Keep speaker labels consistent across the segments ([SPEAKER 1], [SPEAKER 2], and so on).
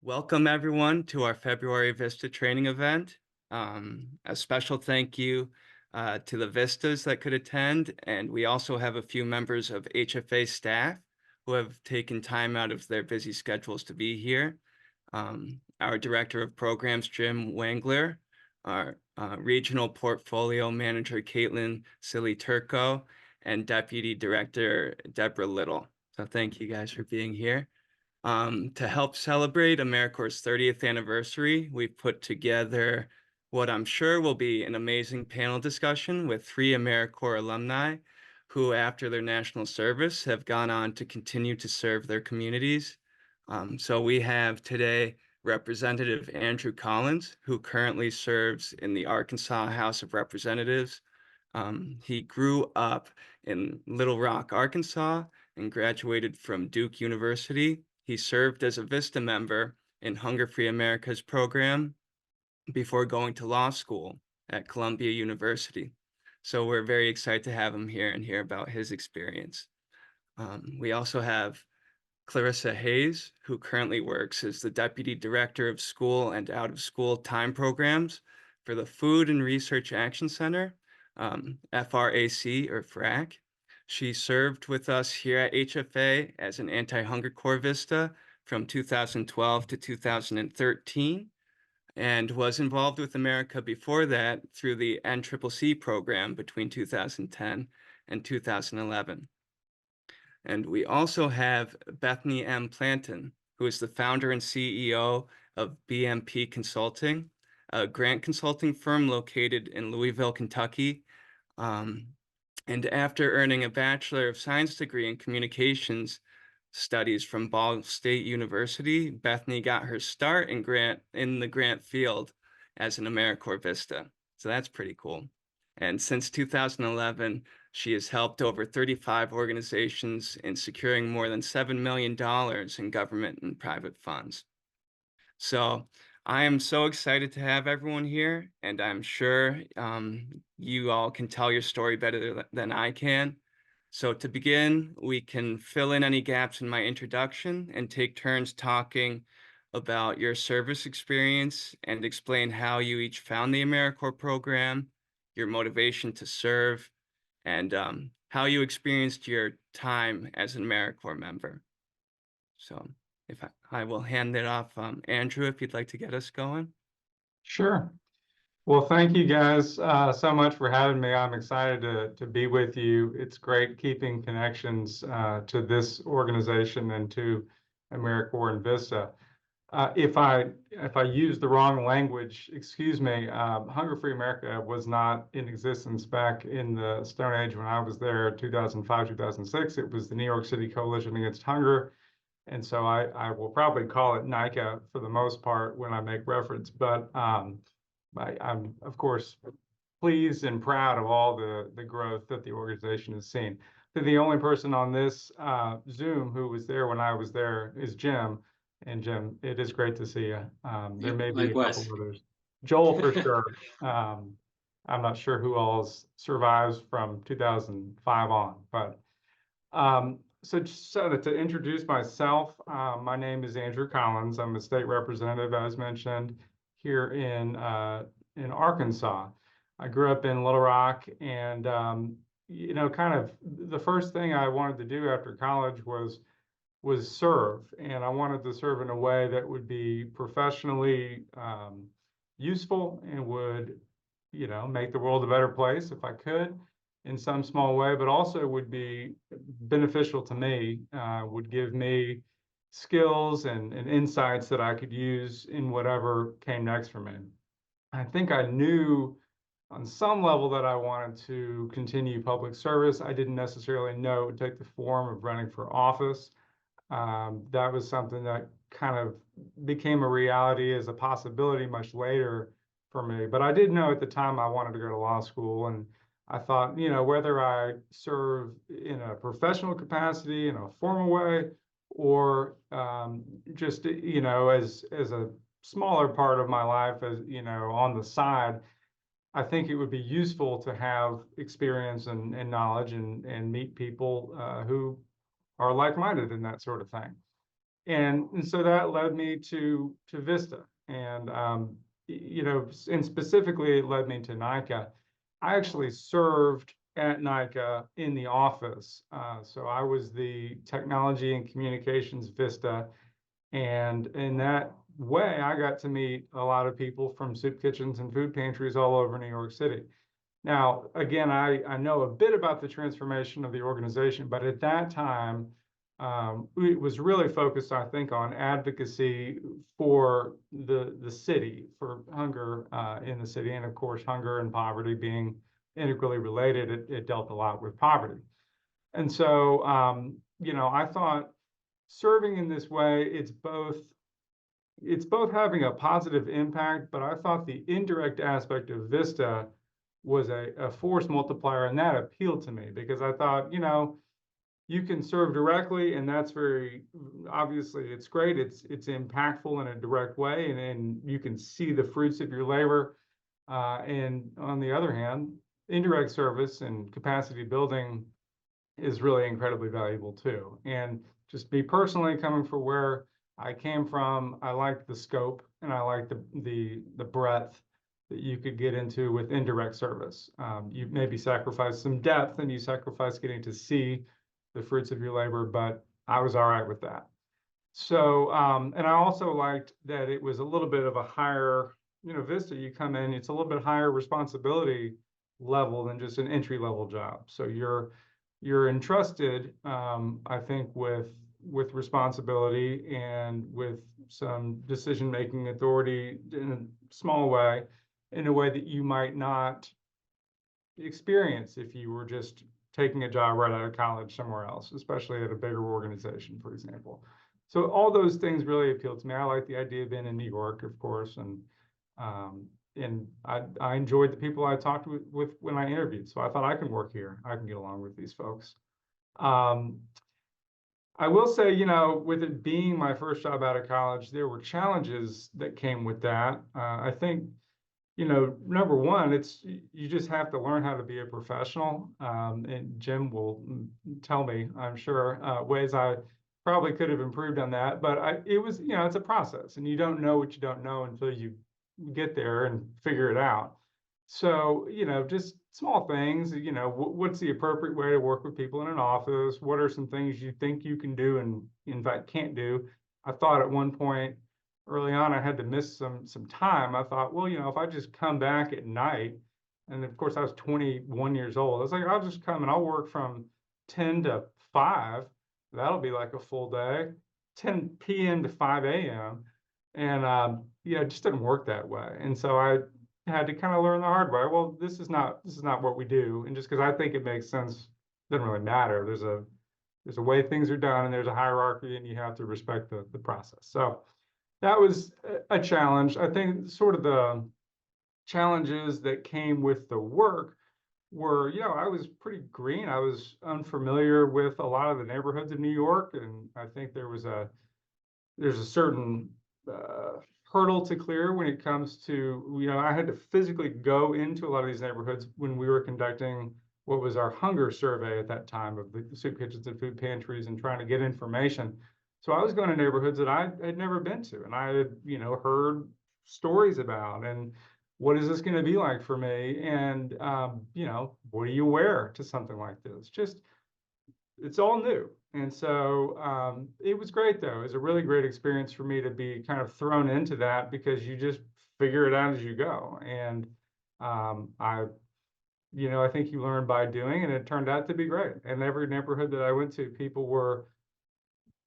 [SPEAKER 1] Welcome everyone to our February VISTA training event. A special thank you to the VISTAs that could attend, and we also have a few members of HFA staff who have taken time out of their busy schedules to be here. Our Director of Programs, Jim Wangler, our Regional Portfolio Manager, Caitlin Silly-Turco, and Deputy Director, Deborah Little. So thank you guys for being here. To help celebrate AmeriCorps' 30th anniversary, we've put together what I'm sure will be an amazing panel discussion with 3 AmeriCorps alumni who, after their national service, have gone on to continue to serve their communities. So we have today Representative Andrew Collins, who currently serves in the Arkansas House of Representatives. He grew up in Little Rock, Arkansas, and graduated from Duke University. He served as a VISTA member in Hunger Free America's program before going to law school at Columbia University. So we're very excited to have him here and hear about his experience. We also have Clarissa Hayes, who currently works as the Deputy Director of School and Out-of-School Time Programs for the Food and Research Action Center, FRAC or FRAC. She served with us here at HFA as an anti-hunger corps VISTA from 2012 to 2013, and was involved with America before that through the NCCC program between 2010 and 2011. And we also have Bethany M. Planton, who is the founder and CEO of BMP Consulting, a grant consulting firm located in Louisville, Kentucky. And after earning a Bachelor of Science degree in Communications Studies from Ball State University, Bethany got her start in the grant field as an AmeriCorps VISTA. So that's pretty cool. And since 2011, she has helped over 35 organizations in securing more than $7 million in government and private funds. So I am so excited to have everyone here, and I'm sure you all can tell your story better than I can. So to begin, we can fill in any gaps in my introduction and take turns talking about your service experience and explain how you each found the AmeriCorps program, your motivation to serve, and how you experienced your time as an AmeriCorps member. So if I will hand it off, Andrew, if you'd like to get us going.
[SPEAKER 2] Sure. Well, thank you guys so much for having me. I'm excited to be with you. It's great keeping connections to this organization and to AmeriCorps and VISTA. If I use the wrong language, excuse me. Hunger Free America was not in existence back in the Stone Age when I was there, 2005, 2006. It was the New York City Coalition Against Hunger. And so I will probably call it NICA for the most part when I make reference, but I'm of course pleased and proud of all the growth that the organization has seen. The only person on this Zoom who was there when I was there is Jim. And Jim, it is great to see you. There may be
[SPEAKER 3] Likewise.
[SPEAKER 2] a couple others. Joel for sure. I'm not sure who else survives from 2005 on, but so to introduce myself, my name is Andrew Collins. I'm a state representative, as mentioned, here in Arkansas. I grew up in Little Rock, and you know, kind of the first thing I wanted to do after college was serve, and I wanted to serve in a way that would be professionally useful and would, you know, make the world a better place if I could in some small way, but also would be beneficial to me, would give me skills and insights that I could use in whatever came next for me. I think I knew on some level that I wanted to continue public service. I didn't necessarily know it would take the form of running for office. That was something that kind of became a reality as a possibility much later for me. But I did know at the time I wanted to go to law school, and I thought, you know, whether I serve in a professional capacity in a formal way, or just, you know, as a smaller part of my life, as, you know, on the side, I think it would be useful to have experience and knowledge and meet people who are like-minded in that sort of thing. And so that led me to VISTA, and and specifically it led me to NICA. I actually served at NICA in the office, so I was the technology and communications VISTA, and in that way, I got to meet a lot of people from soup kitchens and food pantries all over New York City. Now, again, I know a bit about the transformation of the organization, but at that time, it was really focused, I think, on advocacy for the city, for hunger in the city, and of course, hunger and poverty being integrally related, it dealt a lot with poverty. And so, I thought serving in this way, it's both having a positive impact, but I thought the indirect aspect of VISTA was a force multiplier, and that appealed to me because I thought, you can serve directly, and that's very obviously it's great. It's impactful in a direct way, and you can see the fruits of your labor. And on the other hand, indirect service and capacity building is really incredibly valuable too. And just me personally, coming from where I came from, I liked the scope and I liked the breadth that you could get into with indirect service. You maybe sacrifice some depth and you sacrifice getting to see the fruits of your labor, but I was all right with that. So, and I also liked that it was a little bit of a higher, VISTA, you come in, it's a little bit higher responsibility level than just an entry level job. So you're entrusted, I think, with responsibility and with some decision-making authority in a small way, in a way that you might not experience if you were just taking a job right out of college somewhere else, especially at a bigger organization, for example. So all those things really appealed to me. I like the idea of being in New York, of course, and I enjoyed the people I talked with when I interviewed. So I thought I can work here. I can get along with these folks. I will say, with it being my first job out of college, there were challenges that came with that. I think, number one, you just have to learn how to be a professional. And Jim will tell me, I'm sure, ways I probably could have improved on that. But it was, it's a process, and you don't know what you don't know until you get there and figure it out. So, just small things, what's the appropriate way to work with people in an office? What are some things you think you can do and in fact can't do? I thought at one point early on, I had to miss some time. I thought, well, if I just come back at night, and of course I was 21 years old, I was like, I'll just come and I'll work from 10 to 5. That'll be like a full day, 10 p.m. to 5 a.m. And it just didn't work that way. And so I had to kind of learn the hard way. Well, this is not what we do. And just because I think it makes sense, doesn't really matter. There's a way things are done, and there's a hierarchy, and you have to respect the process. So that was a challenge. I think sort of the challenges that came with the work were, I was pretty green. I was unfamiliar with a lot of the neighborhoods of New York, and I think there's a certain hurdle to clear when it comes to, I had to physically go into a lot of these neighborhoods when we were conducting what was our hunger survey at that time of the soup kitchens and food pantries and trying to get information. So I was going to neighborhoods that I had never been to, and I had, heard stories about, and what is this going to be like for me? And, what do you wear to something like this? It's all new. And so it was great, though. It was a really great experience for me to be kind of thrown into that, because you just figure it out as you go. And I think you learn by doing, and it turned out to be great. And every neighborhood that I went to, people were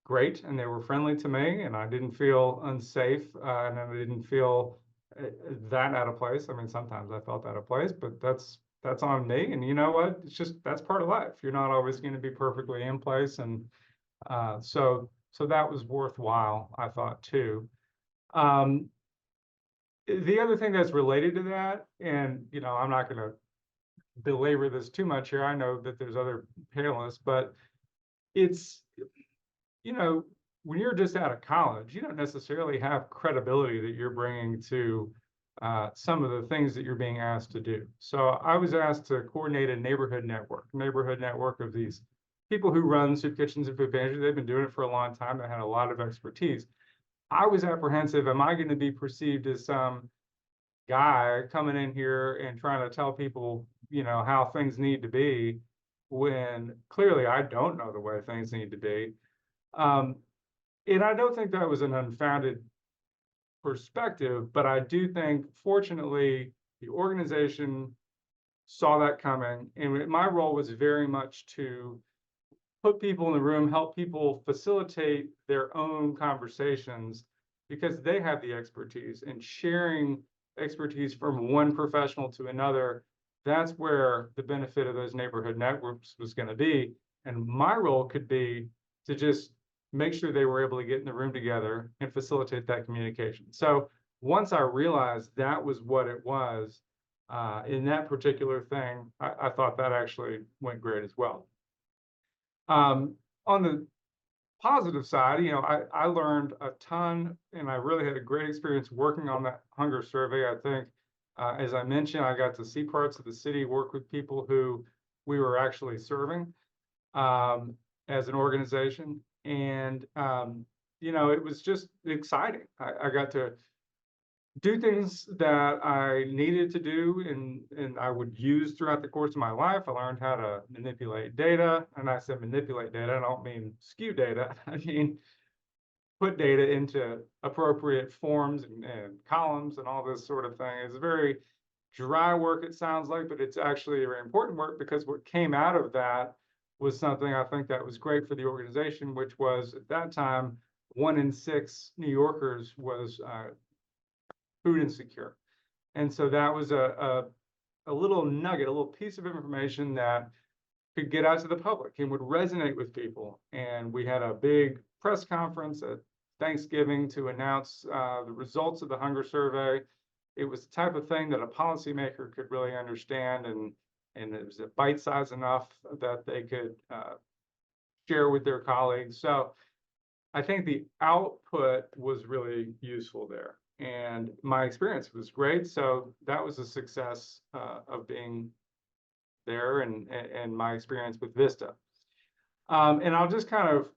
[SPEAKER 2] great, and they were friendly to me, and I didn't feel unsafe, and I didn't feel that out of place. I mean, sometimes I felt out of place, but that's on me. And you know what? It's just, that's part of life. You're not always going to be perfectly in place. And so that was worthwhile, I thought, too. The other thing that's related to that, and, I'm not going to belabor this too much here. I know that there's other panelists, but it's, when you're just out of college, you don't necessarily have credibility that you're bringing to some of the things that you're being asked to do. So I was asked to coordinate a neighborhood network of these people who run soup kitchens and food pantries, they've been doing it for a long time. They had a lot of expertise. I was apprehensive. Am I going to be perceived as some guy coming in here and trying to tell people, how things need to be, when clearly I don't know the way things need to be? Um, and I don't think that was an unfounded perspective, but I do think, fortunately, the organization saw that coming. And my role was very much to put people in the room, help people facilitate their own conversations, because they have the expertise, and sharing expertise from one professional to another. That's where the benefit of those neighborhood networks was going to be. And my role could be to just make sure they were able to get in the room together and facilitate that communication. So once I realized that was what it was, in that particular thing, I thought that actually went great as well. On the positive side, I learned a ton, and I really had a great experience working on that hunger survey. I think, as I mentioned, I got to see parts of the city, work with people who we were actually serving, as an organization. And, it was just exciting. I got to do things that I needed to do, and I would use throughout the course of my life. I learned how to manipulate data, and I said manipulate data. I don't mean skew data. I mean put data into appropriate forms and columns and all this sort of thing. It's very dry work, it sounds like, but it's actually very important work, because what came out of that was something I think that was great for the organization, which was, at that time, 1 in 6 New Yorkers was food insecure. And so that was a little nugget, a little piece of information that could get out to the public and would resonate with people. And we had a big press conference at Thanksgiving to announce the results of the hunger survey. It was the type of thing that a policymaker could really understand, and it was bite size enough that they could share with their colleagues. So I think the output was really useful there, and my experience was great. So that was a success of being there, and my experience with VISTA. And I'll just kind of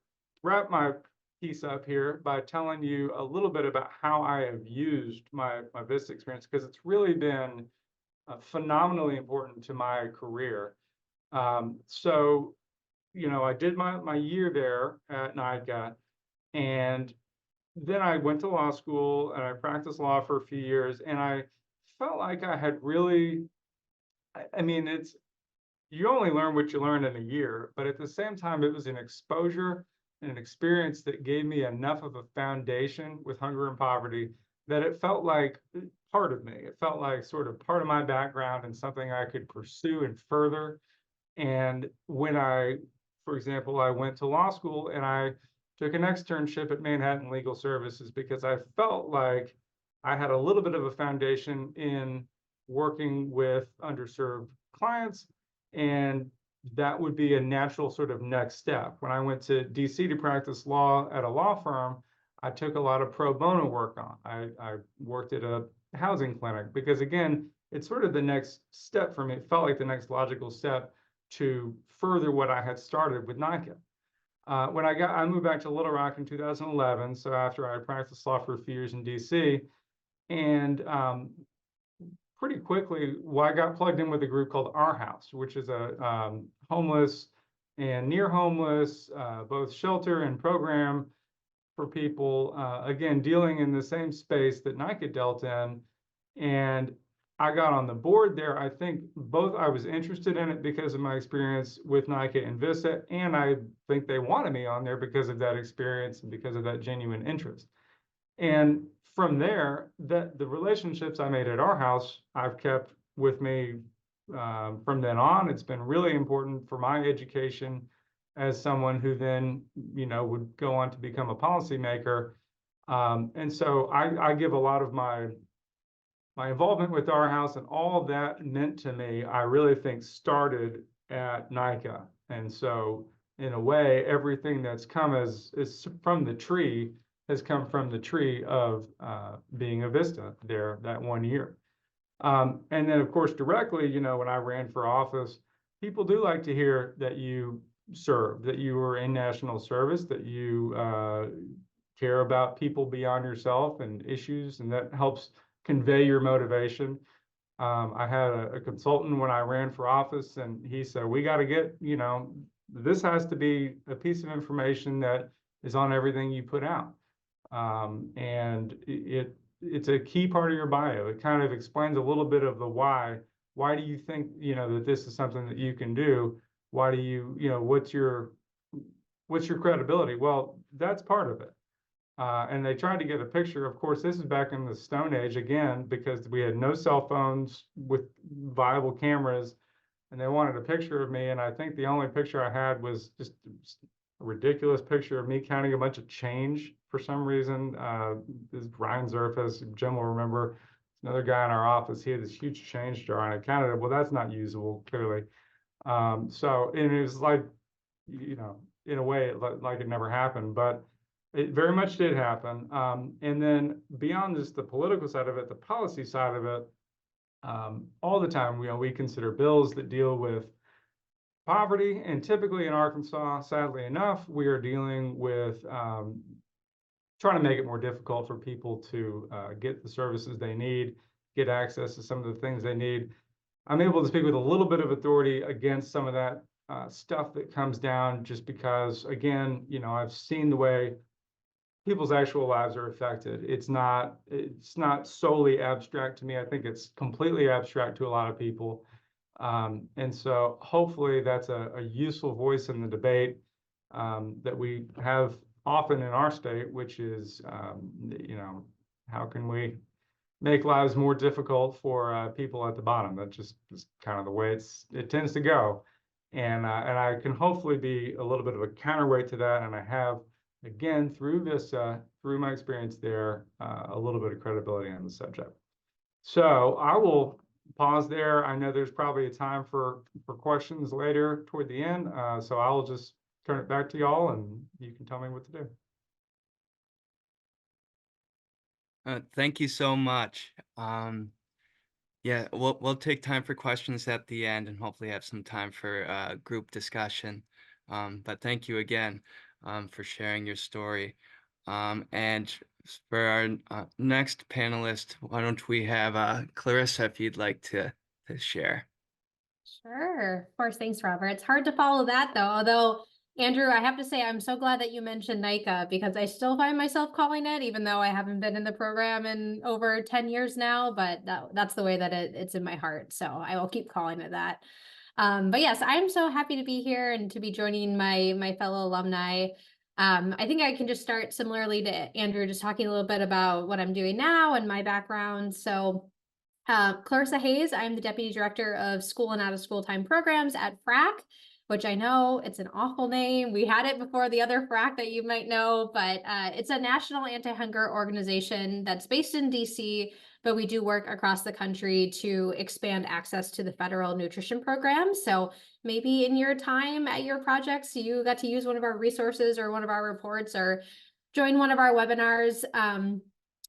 [SPEAKER 2] wrap my piece up here by telling you a little bit about how I have used my VISTA experience, because it's really been phenomenally important to my career. So, I did my year there at NICA, and then I went to law school and I practiced law for a few years, and I felt like I had really, I mean, you only learn what you learn in a year, but at the same time, it was an exposure and an experience that gave me enough of a foundation with hunger and poverty that it felt like part of me. It felt like sort of part of my background and something I could pursue and further. And when for example, I went to law school and I took an externship at Manhattan Legal Services, because I felt like I had a little bit of a foundation in working with underserved clients, and that would be a natural sort of next step. When I went to DC to practice law at a law firm, I took a lot of pro bono work on. I worked at a housing clinic, because again, it's sort of the next step for me. It felt like the next logical step to further what I had started with NICA. When I moved back to Little Rock in 2011, so after I practiced law for a few years in DC, and pretty quickly, I got plugged in with a group called Our House, which is a homeless and near homeless, both shelter and program for people, again, dealing in the same space that NICA dealt in. And I got on the board there. I think both I was interested in it because of my experience with NICA and VISTA, and I think they wanted me on there because of that experience and because of that genuine interest. And from there, the relationships I made at Our House, I've kept with me from then on. It's been really important for my education as someone who then, would go on to become a policymaker. And so I give a lot of my involvement with Our House and all that meant to me, I really think started at NICA. And so in a way, everything that's come is from the tree, has come from the tree of being a VISTA there that 1 year. And then of course, directly, when I ran for office, people do like to hear that you serve, that you are in national service, that you care about people beyond yourself and issues, and that helps convey your motivation. I had a consultant when I ran for office, and he said, we got to get, this has to be a piece of information that is on everything you put out. And it's a key part of your bio. It kind of explains a little bit of the why. Why do you think, that this is something that you can do? Why do you, what's your credibility? Well, that's part of it. And they tried to get a picture. Of course, this is back in the Stone Age again, because we had no cell phones with viable cameras, and they wanted a picture of me. And I think the only picture I had was just a ridiculous picture of me counting a bunch of change for some reason. This Ryan Zerfus, Jim will remember, another guy in our office, he had this huge change jar, and I counted it. Well, that's not usable, clearly. So, and it was like, in a way, like it never happened, but it very much did happen. And then beyond just the political side of it, the policy side of it, all the time, we consider bills that deal with poverty. And typically in Arkansas, sadly enough, we are dealing with trying to make it more difficult for people to get the services they need, get access to some of the things they need. I'm able to speak with a little bit of authority against some of that stuff that comes down, just because, again, I've seen the way people's actual lives are affected. It's not solely abstract to me. I think it's completely abstract to a lot of people. And so hopefully that's a useful voice in the debate that we have often in our state, which is, how can we make lives more difficult for people at the bottom? That just is kind of the way it tends to go. And I can hopefully be a little bit of a counterweight to that. And I have, again, through VISTA, through my experience there, a little bit of credibility on the subject. So I will pause there. I know there's probably a time for questions later toward the end. So I will just turn it back to y'all, and you can tell me what to do.
[SPEAKER 1] Thank you so much. Yeah, we'll take time for questions at the end, and hopefully have some time for group discussion. But thank you again for sharing your story. And for our next panelist, why don't we have Clarissa, if you'd like to share.
[SPEAKER 3] Sure. Of course. Thanks, Robert. It's hard to follow that, though. Although, Andrew, I have to say, I'm so glad that you mentioned NICA, because I still find myself calling it, even though I haven't been in the program in over 10 years now, but that's the way that it's in my heart. So I will keep calling it that. But yes, I'm so happy to be here and to be joining my fellow alumni. I think I can just start similarly to Andrew, just talking a little bit about what I'm doing now and my background. So Clarissa Hayes, I'm the Deputy Director of School and Out of School Time Programs at FRAC, which I know it's an awful name. We had it before the other FRAC that you might know, but it's a national anti-hunger organization that's based in DC, but we do work across the country to expand access to the federal nutrition program. So maybe in your time at your projects, you got to use one of our resources or one of our reports or join one of our webinars.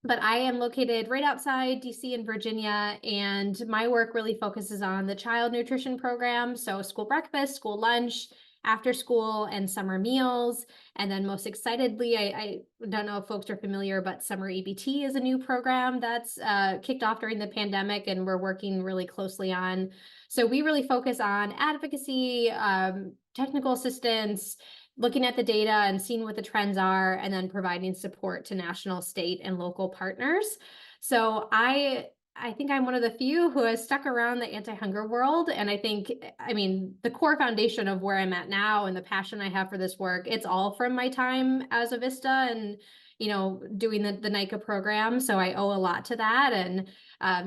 [SPEAKER 3] But I am located right outside DC and Virginia, and my work really focuses on the child nutrition program. So school breakfast, school lunch, after school, and summer meals. And then most excitedly, I don't know if folks are familiar, but Summer EBT is a new program that's kicked off during the pandemic, and we're working really closely on. So we really focus on advocacy, technical assistance, looking at the data and seeing what the trends are, and then providing support to national, state, and local partners. So I think I'm one of the few who has stuck around the anti-hunger world. And I mean, the core foundation of where I'm at now and the passion I have for this work, it's all from my time as a VISTA and, doing the NICA program. So I owe a lot to that. And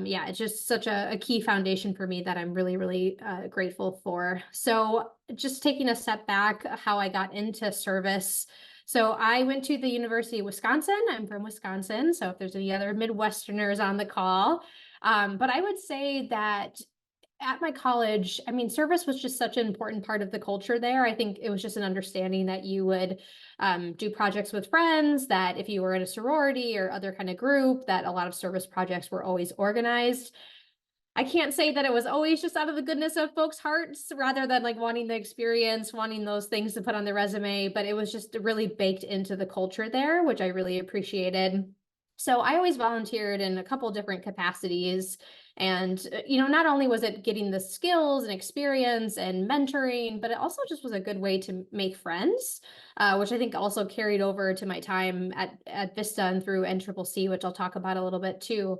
[SPEAKER 3] yeah, it's just such a key foundation for me that I'm really, really grateful for. So just taking a step back, how I got into service. So I went to the University of Wisconsin. I'm from Wisconsin. So if there's any other Midwesterners on the call, but I would say that at my college, I mean, service was just such an important part of the culture there. I think it was just an understanding that you would do projects with friends, that if you were in a sorority or other kind of group, that a lot of service projects were always organized. I can't say that it was always just out of the goodness of folks' hearts rather than like wanting the experience, wanting those things to put on the resume, but it was just really baked into the culture there, which I really appreciated. So I always volunteered in a couple different capacities. And, not only was it getting the skills and experience and mentoring, but it also just was a good way to make friends, which I think also carried over to my time at VISTA and through NCCC, which I'll talk about a little bit too.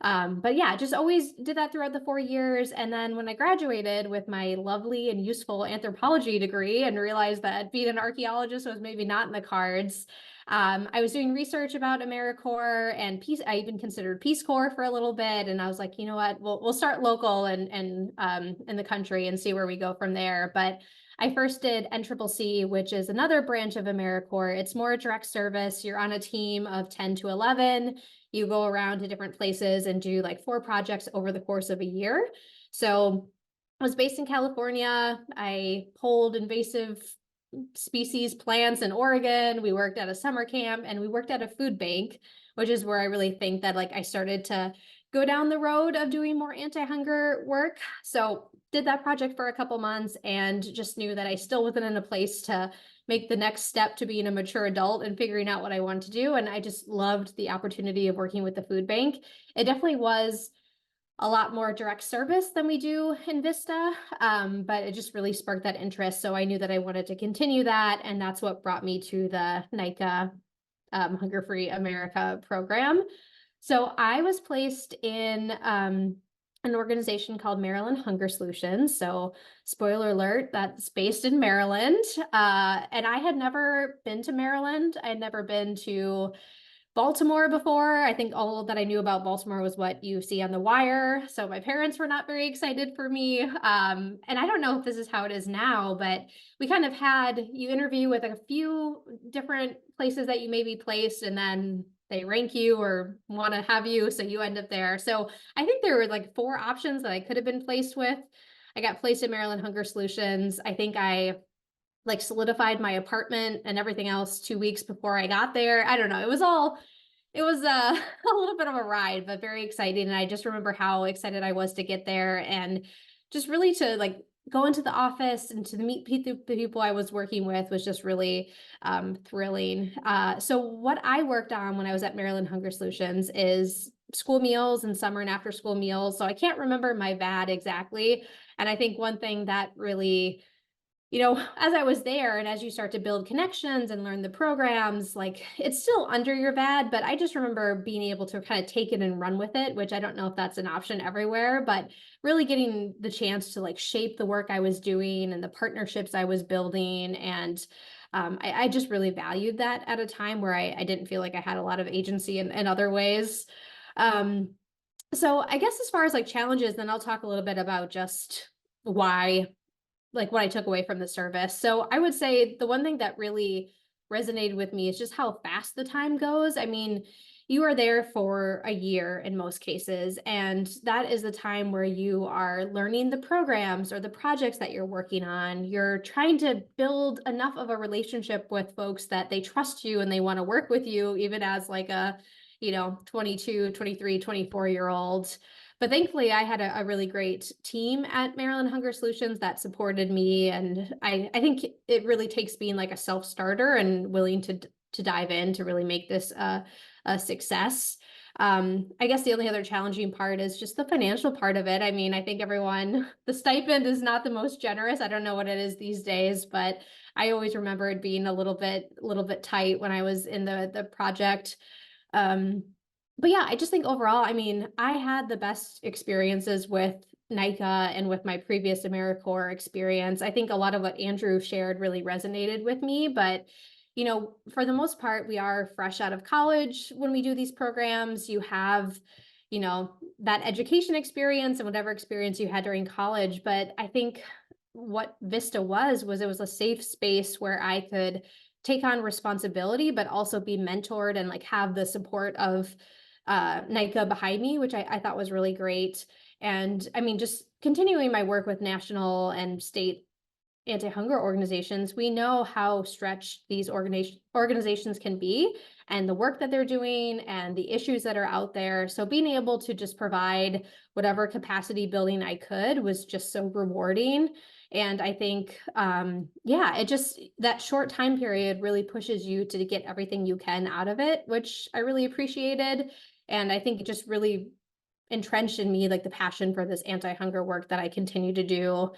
[SPEAKER 3] But yeah, just always did that throughout the 4 years. And then when I graduated with my lovely and useful anthropology degree and realized that being an archaeologist was maybe not in the cards, I was doing research about AmeriCorps and peace. I even considered Peace Corps for a little bit. And I was like, you know what, we'll start local and in the country and see where we go from there. But I first did NCCC, which is another branch of AmeriCorps. It's more direct service. You're on a team of 10 to 11. You go around to different places and do like 4 projects over the course of a year. So I was based in California. I pulled invasive species plants in Oregon. We worked at a summer camp and we worked at a food bank, which is where I really think that like I started to go down the road of doing more anti-hunger work. So did that project for a couple months and just knew that I still wasn't in a place to make the next step to being a mature adult and figuring out what I wanted to do. And I just loved the opportunity of working with the food bank. It definitely was a lot more direct service than we do in VISTA, but it just really sparked that interest. So I knew that I wanted to continue that. And that's what brought me to the NICA Hunger Free America program. So I was placed in an organization called Maryland Hunger Solutions. So spoiler alert, that's based in Maryland. And I had never been to Maryland. I had never been to Baltimore before. I think all that I knew about Baltimore was what you see on The Wire. So my parents were not very excited for me. And I don't know if this is how it is now, but we kind of had you interview with a few different places that you may be placed, and then they rank you or want to have you. So you end up there. So I think there were like 4 options that I could have been placed with. I got placed at Maryland Hunger Solutions. I think I like solidified my apartment and everything else 2 weeks before I got there. I don't know. It was a little bit of a ride, but very exciting. And I just remember how excited I was to get there and just really to like go into the office and to meet the people I was working with was just really thrilling. So what I worked on when I was at Maryland Hunger Solutions is school meals and summer and after school meals. So I can't remember my VAD exactly. And I think one thing that really, as I was there and as you start to build connections and learn the programs, like it's still under your VAD, but I just remember being able to kind of take it and run with it, which I don't know if that's an option everywhere, but really getting the chance to like shape the work I was doing and the partnerships I was building. And I just really valued that at a time where I didn't feel like I had a lot of agency in other ways. So I guess as far as like challenges, then I'll talk a little bit about just why like what I took away from the service. So I would say the one thing that really resonated with me is just how fast the time goes. I mean, you are there for a year in most cases, and that is the time where you are learning the programs or the projects that you're working on. You're trying to build enough of a relationship with folks that they trust you and they want to work with you, even as like a, 22, 23, 24-year-old. But thankfully, I had a really great team at Maryland Hunger Solutions that supported me. And I think it really takes being like a self-starter and willing to dive in to really make this a success. I guess the only other challenging part is just the financial part of it. I mean, I think the stipend is not the most generous. I don't know what it is these days, but I always remember it being a little bit tight when I was in the project. But yeah, I just think overall, I mean, I had the best experiences with NICA and with my previous AmeriCorps experience. I think a lot of what Andrew shared really resonated with me, but for the most part, we are fresh out of college when we do these programs. You have, that education experience and whatever experience you had during college. But I think what VISTA was it was a safe space where I could take on responsibility, but also be mentored and like have the support of NICA behind me, which I thought was really great. And I mean, just continuing my work with national and state anti-hunger organizations, we know how stretched these organizations can be and the work that they're doing and the issues that are out there. So being able to just provide whatever capacity building I could was just so rewarding. And I think, yeah, it just, that short time period really pushes you to get everything you can out of it, which I really appreciated. And I think it just really entrenched in me like the passion for this anti-hunger work that I continue to do.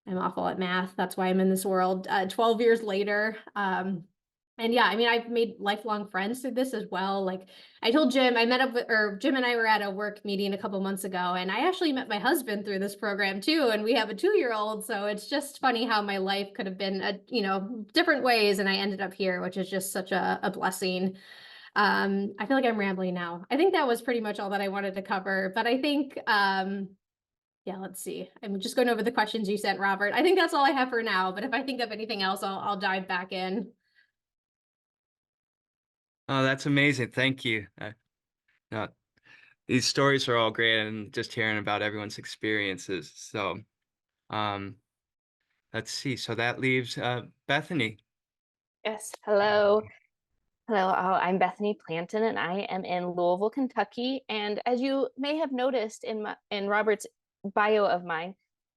[SPEAKER 3] I'm awful at math. That's why I'm in this world 12 years later. And yeah, I mean, I've made lifelong friends through this as well. Like I told Jim, I met up with, or Jim and I were at a work meeting a couple months ago, and I actually met my husband through this program too. And we have a 2-year-old. So it's just funny how my life could have been, different ways. And I ended up here, which is just such a blessing. I feel like I'm rambling now. I think that was pretty much all that I wanted to cover, but I think, yeah, let's see. I'm just going over the questions you sent, Robert. I think that's all I have for now, but if I think of anything else, I'll dive back in.
[SPEAKER 1] Oh, that's amazing. Thank you. No, these stories are all great, and just hearing about everyone's experiences. So, um, let's see. So that leaves Bethany.
[SPEAKER 4] Yes, hello. Hello, I'm Bethany Planton, and I am in Louisville, Kentucky. And as you may have noticed in Robert's bio of mine,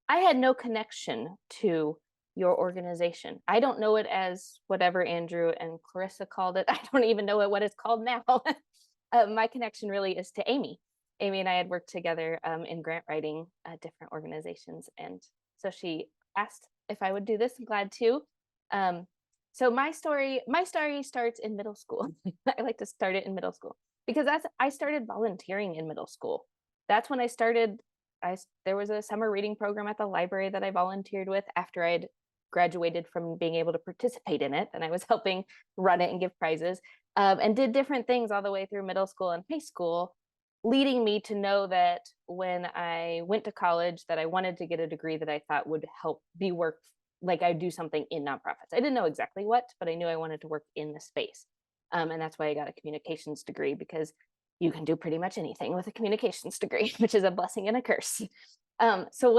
[SPEAKER 4] I had no connection to your organization. I don't know it as whatever Andrew and Clarissa called it. I don't even know what it's called now. My connection really is to Amy. Amy and I had worked together in grant writing at different organizations. And so she asked if I would do this. I'm glad to. So my story starts in middle school. I like to start it in middle school because I started volunteering in middle school. That's when I started. There was a summer reading program at the library that I volunteered with after I'd graduated from being able to participate in it, and I was helping run it and give prizes, and did different things all the way through middle school and high school, leading me to know that when I went to college that I wanted to get a degree that I thought would help be work, like I'd do something in nonprofits. I didn't know exactly what, but I knew I wanted to work in the space. And that's why I got a communications degree, because you can do pretty much anything with a communications degree, which is a blessing and a curse. So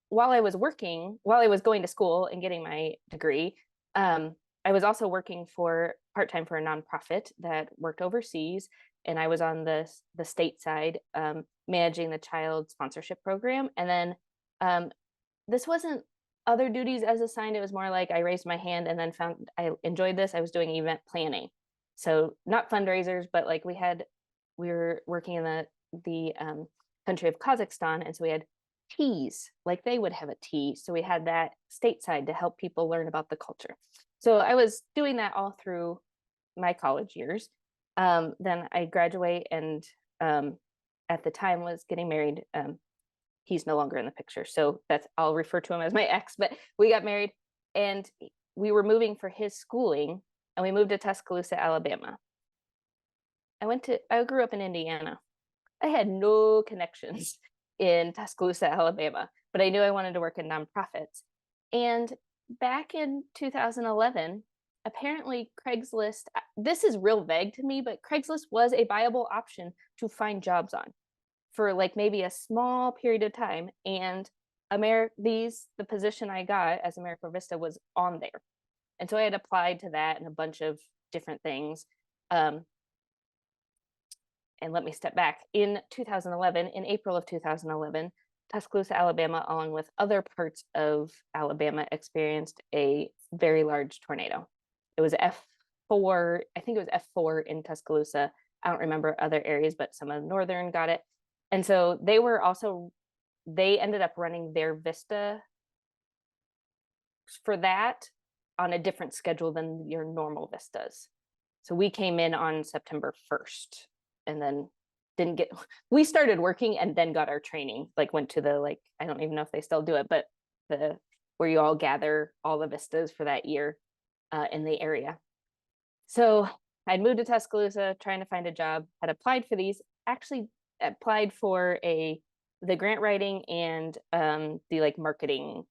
[SPEAKER 4] while I was going to school and getting my degree, I was also working part-time for a nonprofit that worked overseas. And I was on the state side, managing the child sponsorship program. And then this wasn't other duties as assigned. It was more like I raised my hand and then found I enjoyed this. I was doing event planning. So not fundraisers, but like we were working in the country of Kazakhstan. And so we had teas, like they would have a tea. So we had that stateside to help people learn about the culture. So I was doing that all through my college years. Then I graduate and at the time was getting married. He's no longer in the picture, so I'll refer to him as my ex, but we got married and we were moving for his schooling, and we moved to Tuscaloosa, Alabama. I grew up in Indiana. I had no connections in Tuscaloosa, Alabama, but I knew I wanted to work in nonprofits. And back in 2011, apparently Craigslist, this is real vague to me, but Craigslist was a viable option to find jobs on for like maybe a small period of time. And the position I got as AmeriCorps VISTA was on there. And so I had applied to that and a bunch of different things. And let me step back. In April of 2011, Tuscaloosa, Alabama, along with other parts of Alabama, experienced a very large tornado. It was F4, I think it was F4 in Tuscaloosa. I don't remember other areas, but some of northern got it. And so they ended up running their VISTA for that on a different schedule than your normal VISTAs. So we came in on September 1st and then we started working and then got our training, like went to I don't even know if they still do it, but where you all gather all the VISTAs for that year in the area. So I'd moved to Tuscaloosa trying to find a job, had applied for these, actually applied for the grant writing and the marketing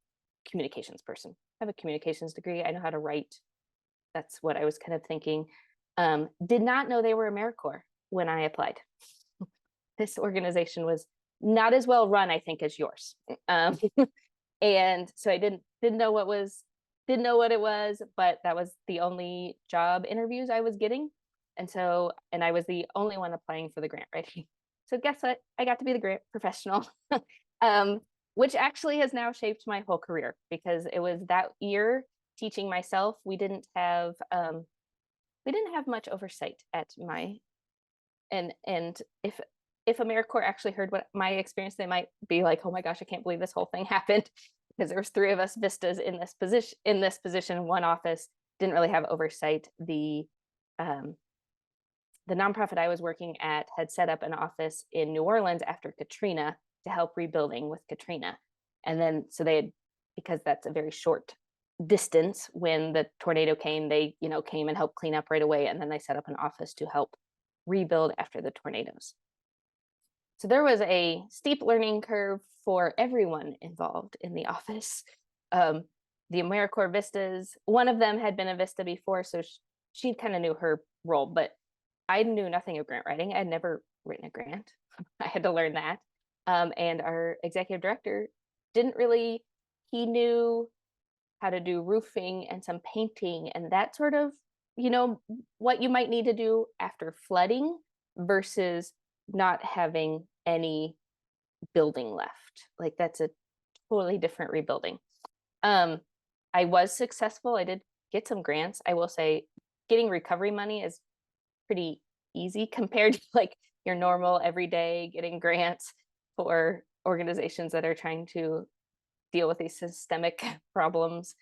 [SPEAKER 4] communications person. I have a communications degree. I know how to write. That's what I was kind of thinking. Did not know they were AmeriCorps when I applied. This organization was not as well run, I think, as yours. And so I didn't didn't know what it was, but that was the only job interviews I was getting. And I was the only one applying for the grant writing. So guess what? I got to be the grant professional, which actually has now shaped my whole career, because it was that year teaching myself. We didn't have much oversight at my, and if AmeriCorps actually heard what my experience, they might be like, oh my gosh, I can't believe this whole thing happened, because there was 3 of us VISTAs in this position, one office, didn't really have oversight. The nonprofit I was working at had set up an office in New Orleans after Katrina to help rebuilding with Katrina. And then, so they had, because that's a very short distance, when the tornado came, they, came and helped clean up right away. And then they set up an office to help rebuild after the tornadoes. So there was a steep learning curve for everyone involved in the office. The AmeriCorps VISTAs, one of them had been a VISTA before, so she kind of knew her role, but I knew nothing of grant writing. I had never written a grant. I had to learn that. And our executive director he knew how to do roofing and some painting and that sort of, what you might need to do after flooding versus not having any building left. Like, that's a totally different rebuilding. I was successful. I did get some grants. I will say getting recovery money is pretty easy compared to like your normal everyday getting grants for organizations that are trying to deal with these systemic problems.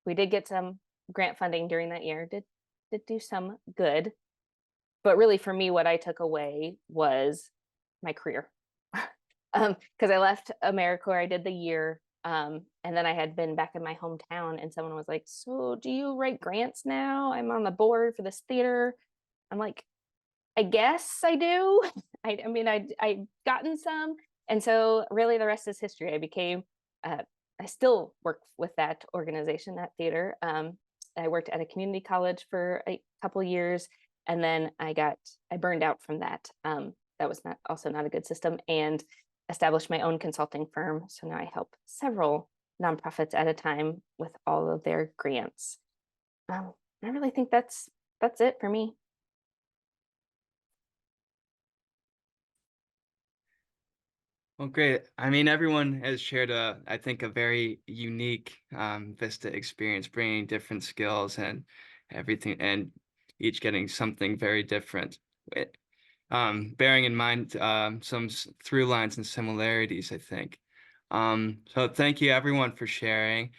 [SPEAKER 4] We did get some grant funding during that year, did do some good, but really for me, what I took away was my career. Because I left AmeriCorps, I did the year, and then I had been back in my hometown, and someone was like, so do you write grants now? I'm on the board for this theater. I'm like, I guess I do. I've gotten some. And so really the rest is history. I still work with that organization, that theater. I worked at a community college for a couple years, and then I burned out from that. That was also not a good system, and established my own consulting firm. So now I help several nonprofits at a time with all of their grants. I really think that's it for me.
[SPEAKER 1] Well, great. I mean, everyone has shared I think, a very unique VISTA experience, bringing different skills and everything, and each getting something very different. Bearing in mind some through lines and similarities, I think. So thank you everyone for sharing.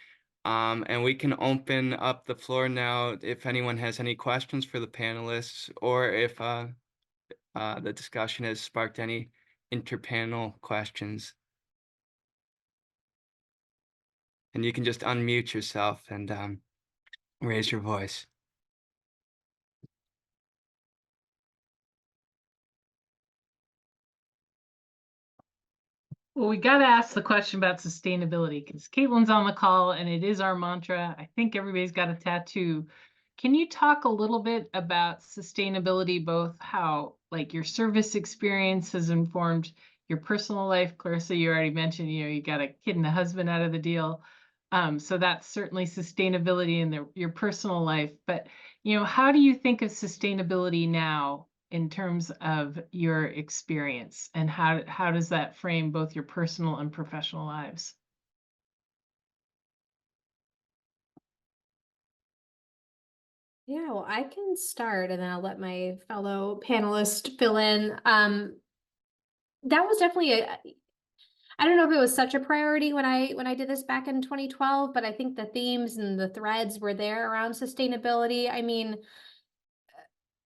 [SPEAKER 1] And we can open up the floor now if anyone has any questions for the panelists, or if the discussion has sparked any interpanel questions. And you can just unmute yourself and raise your voice.
[SPEAKER 5] Well, we got to ask the question about sustainability, because Caitlin's on the call and it is our mantra. I think everybody's got a tattoo. Can you talk a little bit about sustainability, both how like your service experience has informed your personal life? Clarissa, you already mentioned, you got a kid and a husband out of the deal. So that's certainly sustainability in your personal life. But, how do you think of sustainability now in terms of your experience, and how does that frame both your personal and professional lives?
[SPEAKER 3] Yeah, well, I can start and then I'll let my fellow panelists fill in. That was definitely I don't know if it was such a priority when I did this back in 2012, but I think the themes and the threads were there around sustainability. I mean,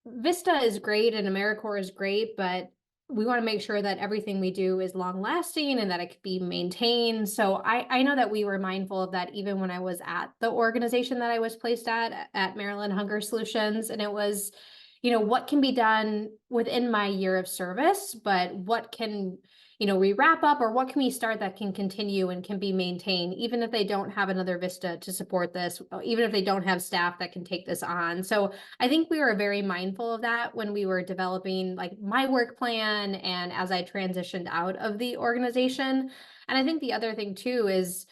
[SPEAKER 3] VISTA is great and AmeriCorps is great, but we want to make sure that everything we do is long lasting and that it could be maintained. So I know that we were mindful of that even when I was at the organization that I was placed at Maryland Hunger Solutions. And it was, what can be done within my year of service, but what can, we wrap up, or what can we start that can continue and can be maintained, even if they don't have another VISTA to support this, even if they don't have staff that can take this on. So I think we were very mindful of that when we were developing like my work plan and as I transitioned out of the organization. And I think the other thing too is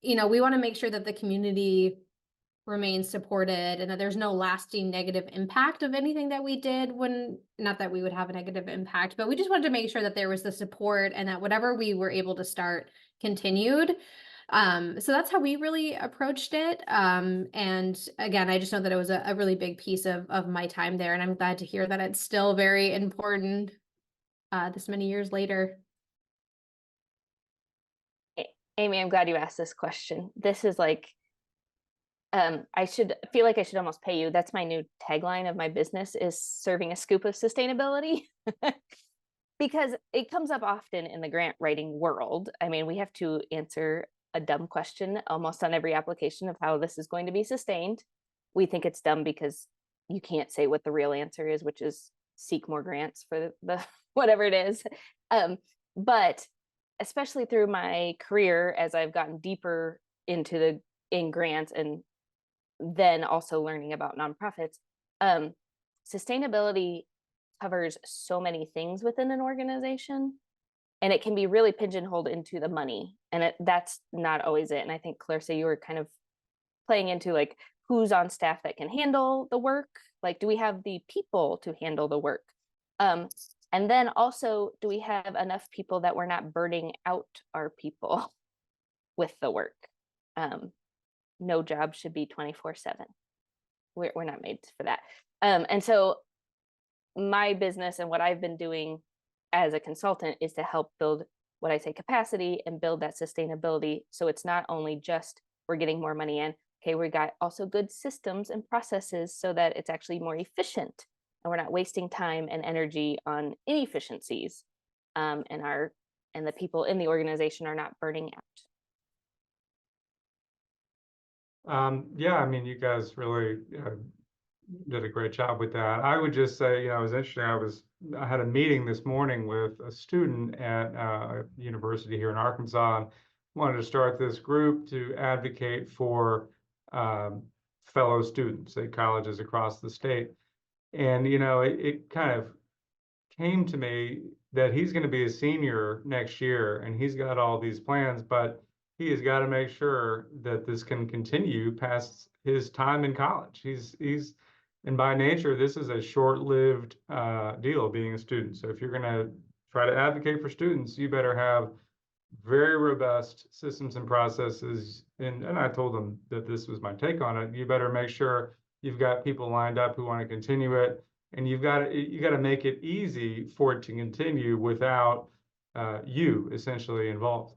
[SPEAKER 3] you know, we want to make sure that the community remains supported and that there's no lasting negative impact of anything that we did when, not that we would have a negative impact, but we just wanted to make sure that there was the support and that whatever we were able to start continued. So that's how we really approached it. And again, I just know that it was a really big piece of my time there, and I'm glad to hear that it's still very important this many years later.
[SPEAKER 4] Amy, I'm glad you asked this question. This is like, I should feel like I should almost pay you. That's my new tagline of my business, is serving a scoop of sustainability. Because it comes up often in the grant writing world. I mean, we have to answer a dumb question almost on every application of how this is going to be sustained. We think it's dumb because you can't say what the real answer is, which is seek more grants for the whatever it is. But especially through my career, as I've gotten deeper into in grants and then also learning about nonprofits, sustainability covers so many things within an organization, and it can be really pigeonholed into the money, and that's not always it. And I think, Clarissa, you were kind of playing into like who's on staff that can handle the work, like do we have the people to handle the work, and then also do we have enough people that we're not burning out our people with the work. No job should be 24/7. We're not made for that. And so my business and what I've been doing as a consultant is to help build what I say capacity and build that sustainability. So it's not only just we're getting more money in, okay, we got also good systems and processes so that it's actually more efficient and we're not wasting time and energy on inefficiencies, and the people in the organization are not burning out.
[SPEAKER 2] Yeah, I mean, you guys really did a great job with that. I would just say, you know, it was interesting. I had a meeting this morning with a student at a university here in Arkansas. And wanted to start this group to advocate for fellow students at colleges across the state. And, you know, it kind of came to me that he's going to be a senior next year and he's got all these plans, but he has got to make sure that this can continue past his time in college. And by nature, this is a short-lived deal, being a student. So if you're going to try to advocate for students, you better have very robust systems and processes. And I told them that this was my take on it. You better make sure you've got people lined up who want to continue it, and you got to make it easy for it to continue without you essentially involved.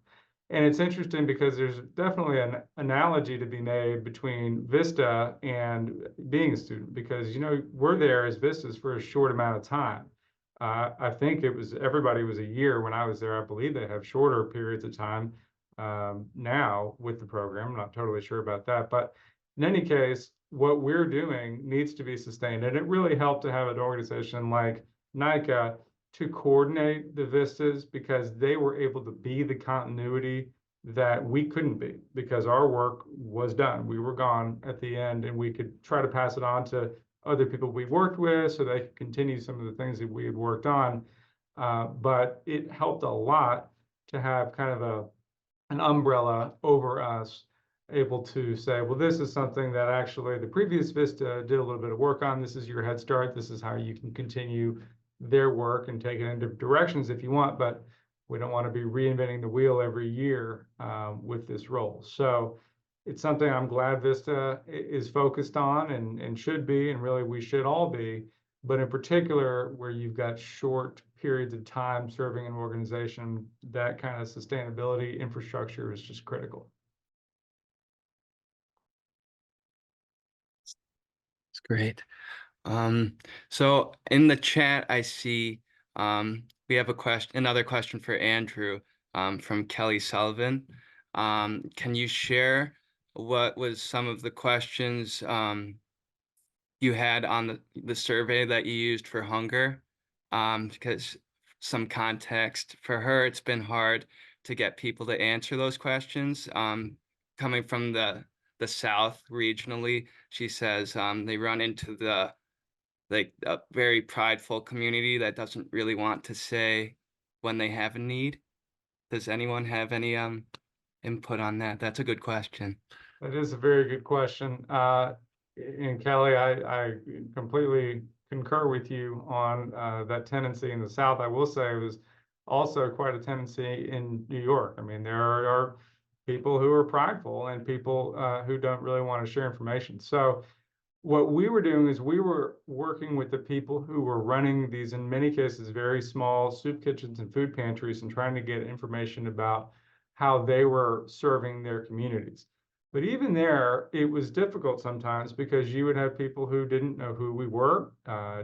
[SPEAKER 2] And it's interesting because there's definitely an analogy to be made between VISTA and being a student, because, you know, we're there as VISTAs for a short amount of time. I think everybody was a year when I was there. I believe they have shorter periods of time now with the program. I'm not totally sure about that. But in any case, what we're doing needs to be sustained. And it really helped to have an organization like NICA to coordinate the VISTAs, because they were able to be the continuity that we couldn't be, because our work was done. We were gone at the end, and we could try to pass it on to other people we worked with so they could continue some of the things that we had worked on. But it helped a lot to have kind of an umbrella over us, able to say, well, this is something that actually the previous VISTA did a little bit of work on. This is your head start. This is how you can continue their work and take it in different directions if you want, but we don't want to be reinventing the wheel every year with this role. So it's something I'm glad VISTA is focused on and should be, and really we should all be, but in particular where you've got short periods of time serving an organization, that kind of sustainability infrastructure is just critical.
[SPEAKER 1] It's great. So in the chat, I see we have another question for Andrew from Kelly Sullivan. Can you share what was some of the questions you had on the survey that you used for hunger? Because some context for her, it's been hard to get people to answer those questions. Coming from the South regionally, she says they run into like a very prideful community that doesn't really want to say when they have a need. Does anyone have any input on that? That's a good question.
[SPEAKER 2] That is a very good question. And Kelly, I completely concur with you on that tendency in the South. I will say it was also quite a tendency in New York. I mean, there are people who are prideful and people who don't really want to share information. So what we were doing is we were working with the people who were running these, in many cases, very small soup kitchens and food pantries and trying to get information about how they were serving their communities. But even there, it was difficult sometimes because you would have people who didn't know who we were,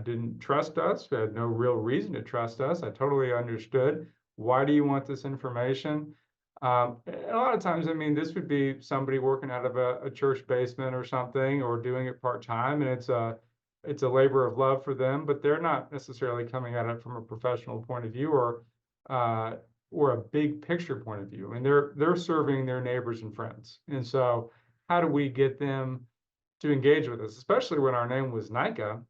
[SPEAKER 2] didn't trust us, had no real reason to trust us. I totally understood. Why do you want this information? A lot of times, I mean, this would be somebody working out of a church basement or something, or doing it part-time, and it's a labor of love for them, but they're not necessarily coming at it from a professional point of view or a big picture point of view. And they're serving their neighbors and friends. And so how do we get them to engage with us, especially when our name was NICA,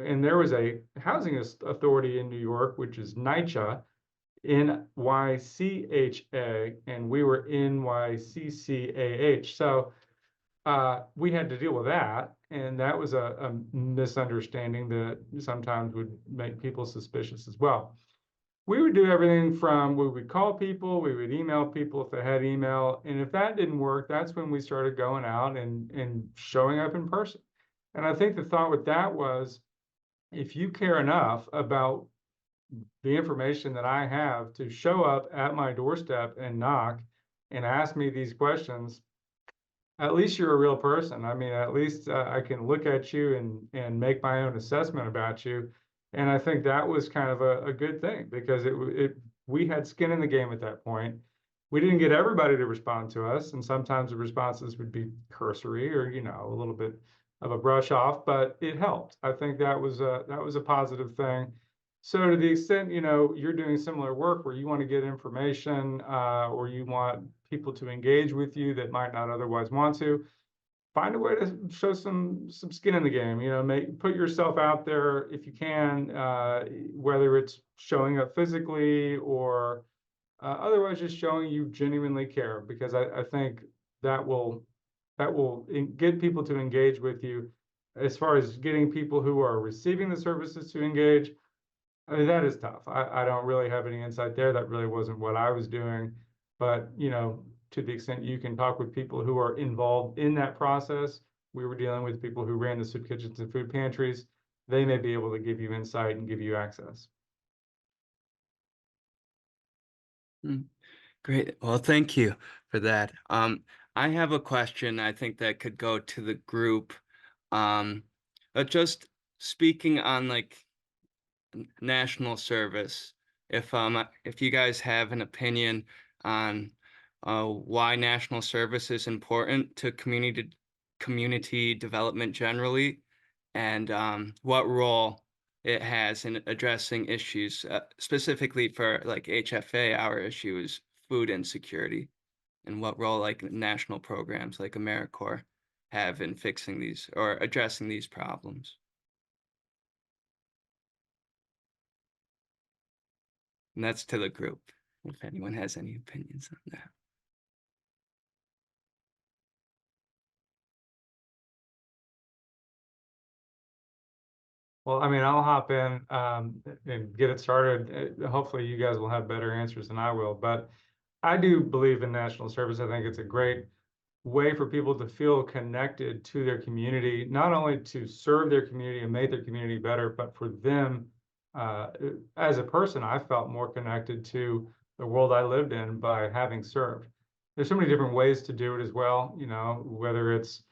[SPEAKER 2] and there was a housing authority in New York, which is NYCHA, NYCHA, and we were NYCCAH. So we had to deal with that, and that was a misunderstanding that sometimes would make people suspicious as well. We would do everything from, we would call people, we would email people if they had email, and if that didn't work, that's when we started going out and showing up in person. And I think the thought with that was, if you care enough about the information that I have to show up at my doorstep and knock and ask me these questions, at least you're a real person. I mean, at least I can look at you and make my own assessment about you. And I think that was kind of a good thing, because we had skin in the game at that point. We didn't get everybody to respond to us, and sometimes the responses would be cursory or, you know, a little bit of a brush off, but it helped. I think that was a positive thing. So to the extent, you know, you're doing similar work where you want to get information or you want people to engage with you that might not otherwise want to, find a way to show some skin in the game. You know, put yourself out there if you can, whether it's showing up physically or otherwise just showing you genuinely care, because I think that will get people to engage with you. As far as getting people who are receiving the services to engage, I mean, that is tough. I don't really have any insight there. That really wasn't what I was doing. But, you know, to the extent you can talk with people who are involved in that process, we were dealing with people who ran the soup kitchens and food pantries. They may be able to give you insight and give you access.
[SPEAKER 1] Great. Well, thank you for that. I have a question I think that could go to the group. But just speaking on like national service, if you guys have an opinion on why national service is important to community development generally, and what role it has in addressing issues, specifically for like HFA, our issue is food insecurity, and what role like national programs like AmeriCorps have in fixing these or addressing these problems. And that's to the group, if anyone has any opinions on that.
[SPEAKER 2] Well, I mean, I'll hop in and get it started. Hopefully you guys will have better answers than I will, but I do believe in national service. I think it's a great way for people to feel connected to their community, not only to serve their community and make their community better, but for them, as a person, I felt more connected to the world I lived in by having served. There's so many different ways to do it as well, you know, whether it's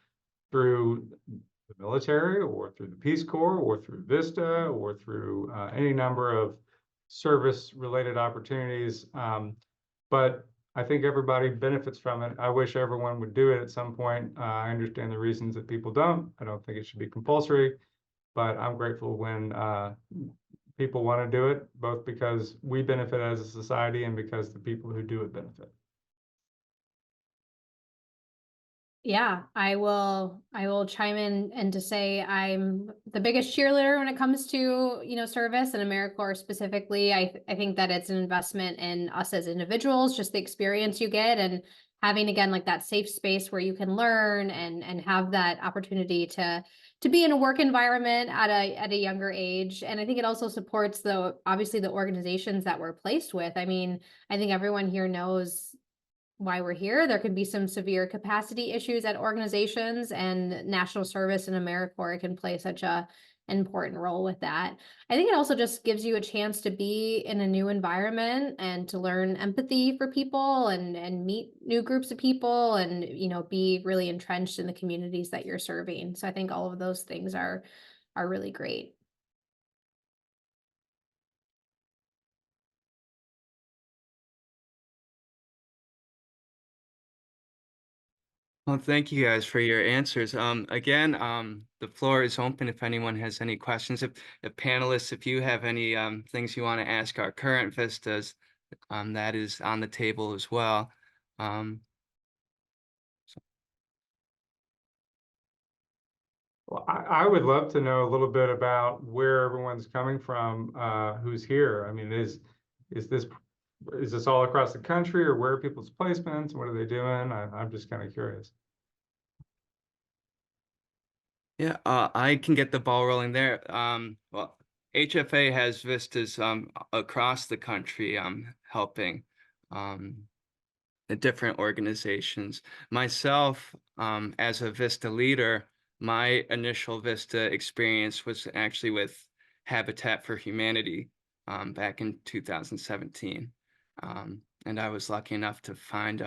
[SPEAKER 2] through the military or through the Peace Corps or through VISTA or through any number of service-related opportunities. But I think everybody benefits from it. I wish everyone would do it at some point. I understand the reasons that people don't. I don't think it should be compulsory, but I'm grateful when people want to do it, both because we benefit as a society and because the people who do it benefit.
[SPEAKER 3] Yeah, I will chime in and to say I'm the biggest cheerleader when it comes to, you know, service and AmeriCorps specifically. I think that it's an investment in us as individuals, just the experience you get. And having, again, like that safe space where you can learn and have that opportunity to be in a work environment at a younger age. And I think it also supports obviously the organizations that we're placed with. I mean, I think everyone here knows why we're here. There could be some severe capacity issues at organizations, and national service and AmeriCorps can play such an important role with that. I think it also just gives you a chance to be in a new environment and to learn empathy for people and meet new groups of people and, be really entrenched in the communities that you're serving. So I think all of those things are really great.
[SPEAKER 1] Well, thank you guys for your answers. Again, the floor is open if anyone has any questions. If panelists, if you have any things you want to ask our current VISTAs, that is on the table as well.
[SPEAKER 2] Well, I would love to know a little bit about where everyone's coming from, who's here. I mean, is this all across the country, or where are people's placements? What are they doing? I'm just kind of curious.
[SPEAKER 1] Yeah, I can get the ball rolling there. Well, HFA has VISTAs across the country helping the different organizations. Myself, as a VISTA leader, my initial VISTA experience was actually with Habitat for Humanity back in 2017. And I was lucky enough to find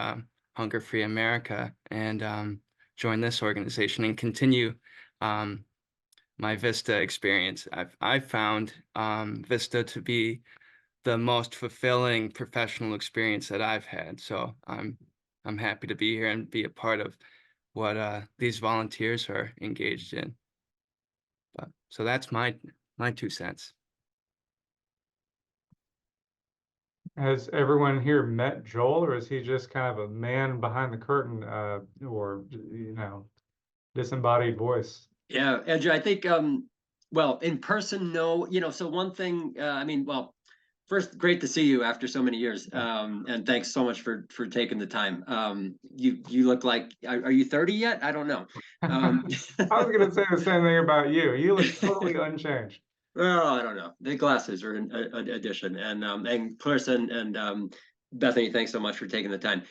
[SPEAKER 1] Hunger Free America and join this organization and continue my VISTA experience. I've found VISTA to be the most fulfilling professional experience that I've had. So I'm happy to be here and be a part of what these volunteers are engaged in. So that's my 2 cents.
[SPEAKER 2] Has everyone here met Joel, or is he just kind of a man behind the curtain, or disembodied voice?
[SPEAKER 6] Yeah, Andrew, I think, well, in person, no, so one thing, I mean, well, first, great to see you after so many years. And thanks so much for taking the time. You look like, are you 30 yet? I don't know.
[SPEAKER 2] I was gonna say the same thing about you. You look totally unchanged.
[SPEAKER 6] Well, I don't know. The glasses are an addition. And Clarissa and Bethany, thanks so much for taking the time.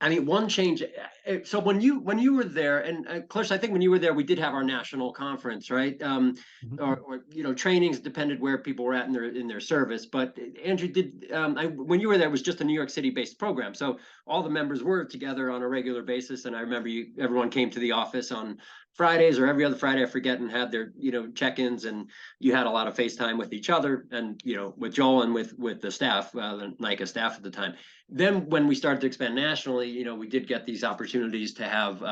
[SPEAKER 6] I mean, one change. So when you were there, and Clarissa, I think when you were there, we did have our national conference, right? Or trainings depended where people were at in their service. But Andrew, when you were there, it was just a New York City based program, so all the members were together on a regular basis. And I remember everyone came to the office on Fridays or every other Friday, I forget, and had their check-ins, and you had a lot of FaceTime with each other and with Joel and with the staff, the NICA staff at the time. Then when we started to expand nationally, we did get these opportunities to have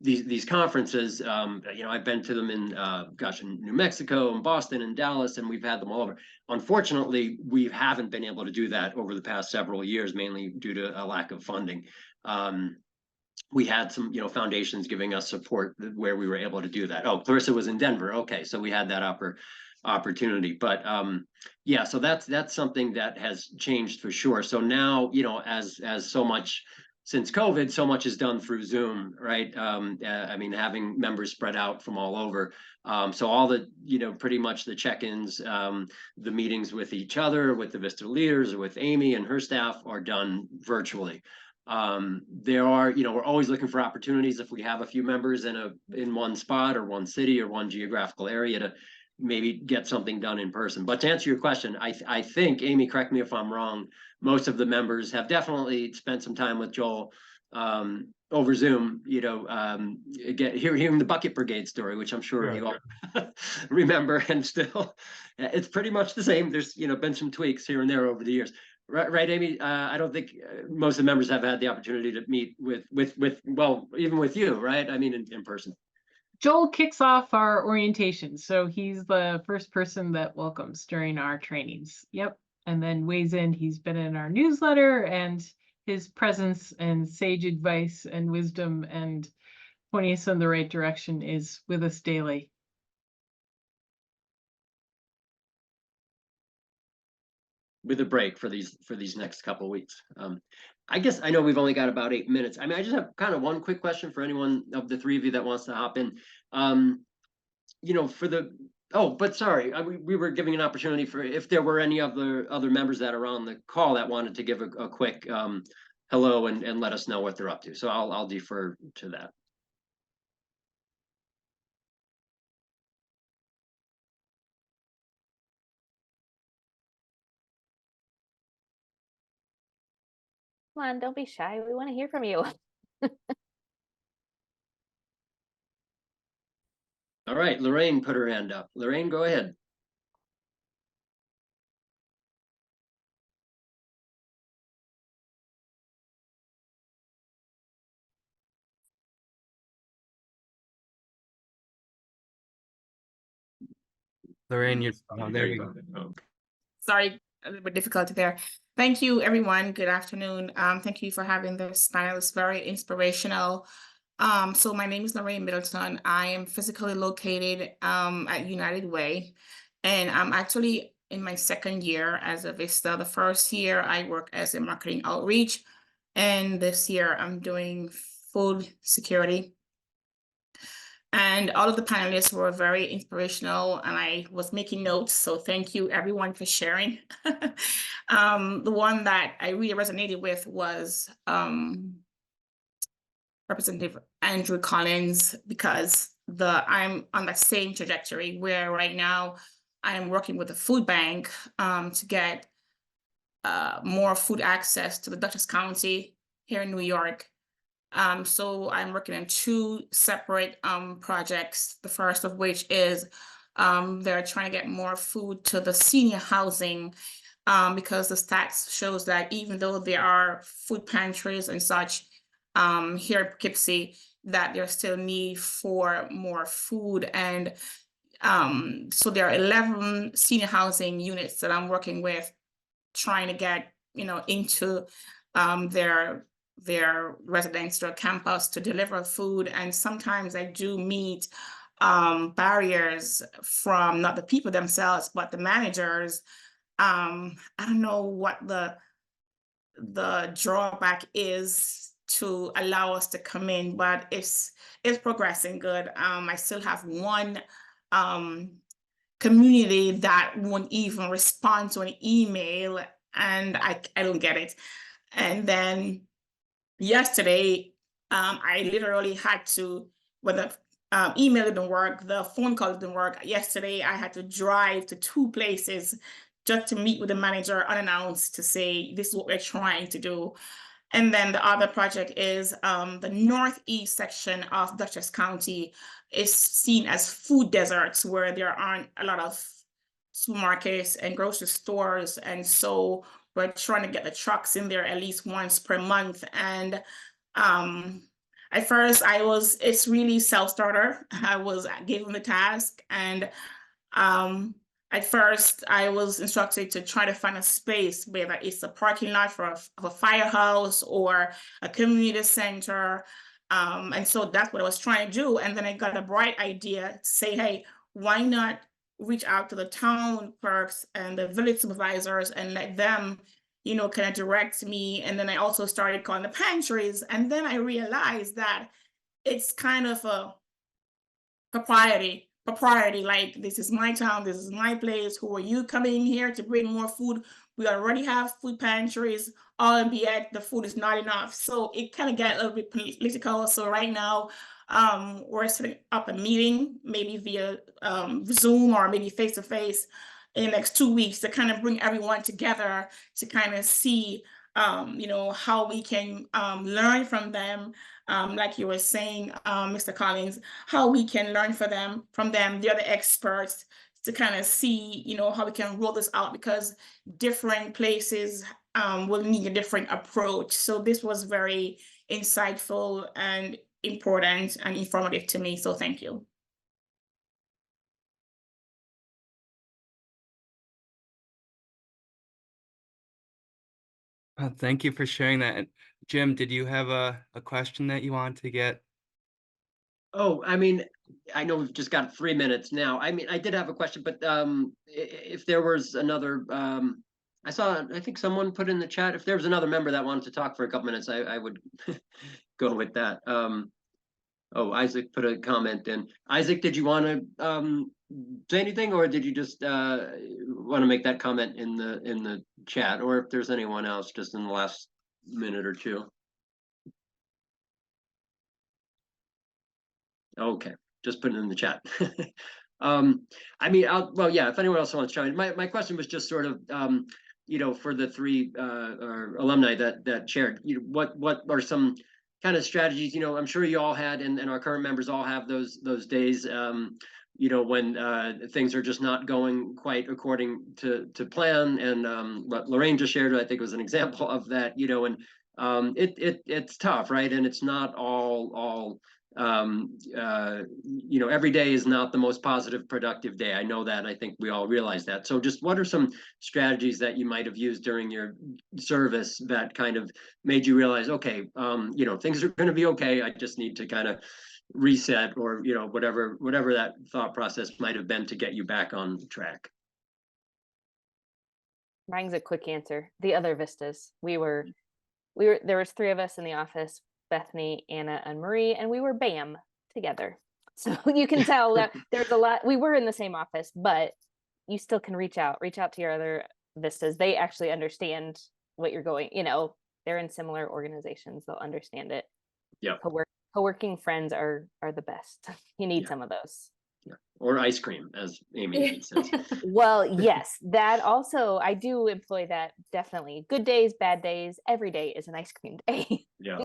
[SPEAKER 6] these conferences. I've been to them in New Mexico and Boston and Dallas, and we've had them all over. Unfortunately, we haven't been able to do that over the past several years, mainly due to a lack of funding. We had some, foundations giving us support where we were able to do that. Oh, Clarissa was in Denver. Okay, so we had that opportunity. But yeah, so that's something that has changed for sure. So now, as so much since COVID, so much is done through Zoom, right? I mean, having members spread out from all over. So all the, pretty much the check-ins, the meetings with each other, with the VISTA leaders, or with Amy and her staff are done virtually. There are, we're always looking for opportunities if we have a few members in one spot or one city or one geographical area to maybe get something done in person. But to answer your question, I think, Amy, correct me if I'm wrong, most of the members have definitely spent some time with Joel over Zoom, hearing the Bucket Brigade story, which I'm sure you all remember, and still it's pretty much the same. There's been some tweaks here and there over the years. Right, Amy. I don't think most of the members have had the opportunity to meet with well, even with you, right? I mean, in person.
[SPEAKER 5] Joel kicks off our orientation, so he's the first person that welcomes during our trainings. Yep, and then weighs in. He's been in our newsletter, and his presence and sage advice and wisdom and pointing us in the right direction is with us daily.
[SPEAKER 6] with a break for these next couple of weeks. I guess I know we've only got about 8 minutes. I mean, I just have kind of one quick question for anyone of the three of you that wants to hop in. You know, for the but sorry, we were giving an opportunity for if there were any other members that are on the call that wanted to give a quick hello and let us know what they're up to. So I'll defer to that.
[SPEAKER 4] Come on, don't be shy. We want to hear from you.
[SPEAKER 6] All right, Lorraine put her hand up. Lorraine, go ahead.
[SPEAKER 1] Lorraine, you're, oh, there we
[SPEAKER 6] you
[SPEAKER 1] go.
[SPEAKER 6] go.
[SPEAKER 7] Sorry, a little bit difficult there. Thank you, everyone. Good afternoon. Thank you for having this panel. It's very inspirational. So my name is Lorraine Middleton. I am physically located at United Way, and I'm actually in my second year as a VISTA. The first year I work as a marketing outreach, and this year I'm doing food security. And all of the panelists were very inspirational, and I was making notes. So thank you everyone for sharing. The one that I really resonated with was Representative Andrew Collins, because I'm on that same trajectory where right now I'm working with the food bank to get more food access to the Dutchess County here in New York. So I'm working on two separate projects, the first of which is they're trying to get more food to the senior housing because the stats shows that even though there are food pantries and such here in Poughkeepsie, that there's still need for more food. And so there are 11 senior housing units that I'm working with, trying to get, into their residents, their campus, to deliver food. And sometimes I do meet barriers from not the people themselves, but the managers. I don't know what the drawback is to allow us to come in, but it's progressing good. I still have one community that won't even respond to an email, and I don't get it. And then yesterday, I literally had to, when the email didn't work, the phone call didn't work. Yesterday, I had to drive to 2 places just to meet with the manager unannounced to say, this is what we're trying to do. And then the other project is the northeast section of Dutchess County is seen as food deserts, where there aren't a lot of supermarkets and grocery stores. And so we're trying to get the trucks in there at least once per month. And at first it's really self-starter. I was given the task, and at first I was instructed to try to find a space, whether it's a parking lot for a firehouse or a community center. And so that's what I was trying to do. And then I got a bright idea to say, hey, why not reach out to the town clerks and the village supervisors and let them, kind of direct me. And then I also started calling the pantries. And then I realized that it's kind of a propriety, like, this is my town, this is my place. Who are you coming here to bring more food? We already have food pantries, albeit the food is not enough. So it kind of got a little bit political. So right now, we're setting up a meeting, maybe via Zoom or maybe face-to-face in the next 2 weeks, to kind of bring everyone together to kind of see how we can learn from them. Like you were saying, Mr. Collins, how we can learn from them, the other experts, to kind of see, how we can roll this out, because different places will need a different approach. So this was very insightful and important and informative to me. So thank you.
[SPEAKER 1] Thank you for sharing that. And Jim, did you have a question that you want to get?
[SPEAKER 6] Oh, I mean, I know we've just got 3 minutes now. I mean, I did have a question, but if there was another I think someone put in the chat, if there was another member that wanted to talk for a couple minutes, I would go with that. Oh, Isaac put a comment in. Isaac, did you want to say anything, or did you just want to make that comment in the chat, or if there's anyone else just in the last minute or two? Okay, just put it in the chat. I mean, well, yeah, if anyone else wants to chime in. My question was just sort of, you know, for the three alumni that shared, you know, what are some kind of strategies? You know, I'm sure you all had, and our current members all have those days, you know, when things are just not going quite according to plan. And what Lorraine just shared, I think, was an example of that. You know, and it's tough, right? And it's not all you know, every day is not the most positive, productive day. I know that. I think we all realize that. So just what are some strategies that you might have used during your service that kind of made you realize, okay, you know, things are going to be okay. I just need to kind of reset, or, you know, whatever that thought process might have been to get you back on track.
[SPEAKER 4] Mine's a quick answer. The other VISTAs. There was 3 of us in the office, Bethany, Anna, and Marie, and we were BAM together. So you can tell that there's a lot. We were in the same office, but you still can reach out to your other VISTAs. They actually understand what you're going, you know, they're in similar organizations. They'll understand it.
[SPEAKER 6] Yeah.
[SPEAKER 4] Co-working friends are the best. You need some of those.
[SPEAKER 6] Yeah. Or ice cream, as Amy says.
[SPEAKER 4] Well, yes, that also, I do employ that, definitely. Good days, bad days, every day is an ice cream day.
[SPEAKER 6] Yeah.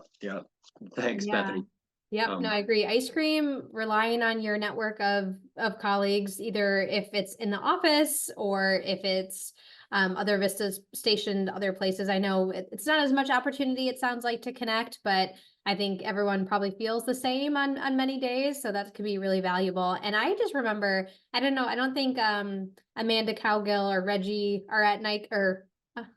[SPEAKER 6] Thanks,
[SPEAKER 3] Yeah.
[SPEAKER 6] Bethany.
[SPEAKER 3] Yep, no, I agree. Ice cream, relying on your network of colleagues, either if it's in the office or if it's other VISTAs stationed other places. I know it's not as much opportunity, it sounds like, to connect, but I think everyone probably feels the same on many days, so that could be really valuable. And I just remember, I don't know, I don't think Amanda Cowgill or Reggie are at Nike or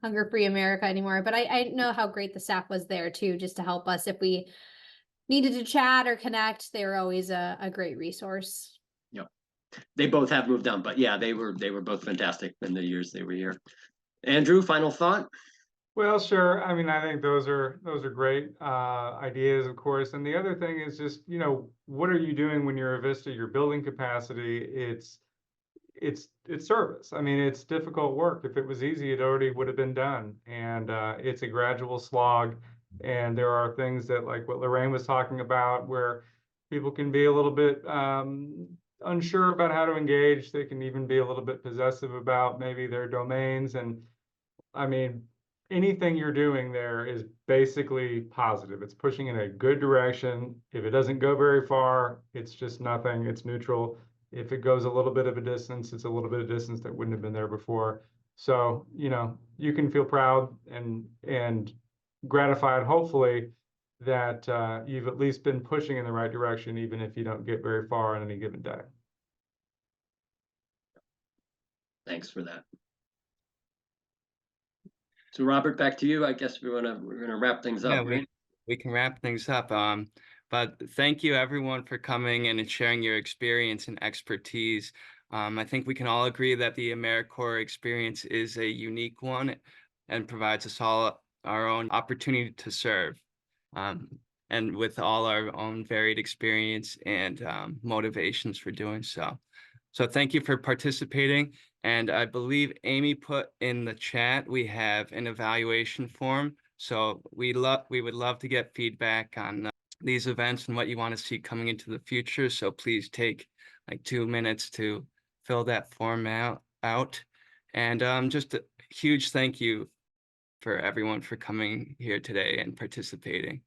[SPEAKER 3] Hunger Free America anymore, but I know how great the staff was there too, just to help us if we needed to chat or connect. They were always a great resource.
[SPEAKER 6] Yep. They both have moved on, but yeah, they were both fantastic in the years they were here. Andrew, final thought?
[SPEAKER 2] Well, sure. I mean, I think those are great ideas, of course. And the other thing is just, you know, what are you doing when you're a VISTA? You're building capacity. It's service. I mean, it's difficult work. If it was easy, it already would have been done. And it's a gradual slog. And there are things that, like what Lorraine was talking about, where people can be a little bit unsure about how to engage. They can even be a little bit possessive about maybe their domains. And I mean, anything you're doing there is basically positive. It's pushing in a good direction. If it doesn't go very far, it's just nothing. It's neutral. If it goes a little bit of a distance, it's a little bit of distance that wouldn't have been there before. So, you know, you can feel proud and gratified, hopefully, that you've at least been pushing in the right direction, even if you don't get very far on any given day.
[SPEAKER 6] Thanks for that. So Robert, back to you. I guess we're gonna wrap things up, right?
[SPEAKER 1] We can wrap things up. But thank you everyone for coming and sharing your experience and expertise. I think we can all agree that the AmeriCorps experience is a unique one and provides us all our own opportunity to serve. And with all our own varied experience and motivations for doing so. So thank you for participating. And I believe Amy put in the chat, we have an evaluation form. So we would love to get feedback on these events and what you want to see coming into the future. So please take like 2 minutes to fill that form out. And just a huge thank you for everyone for coming here today and participating.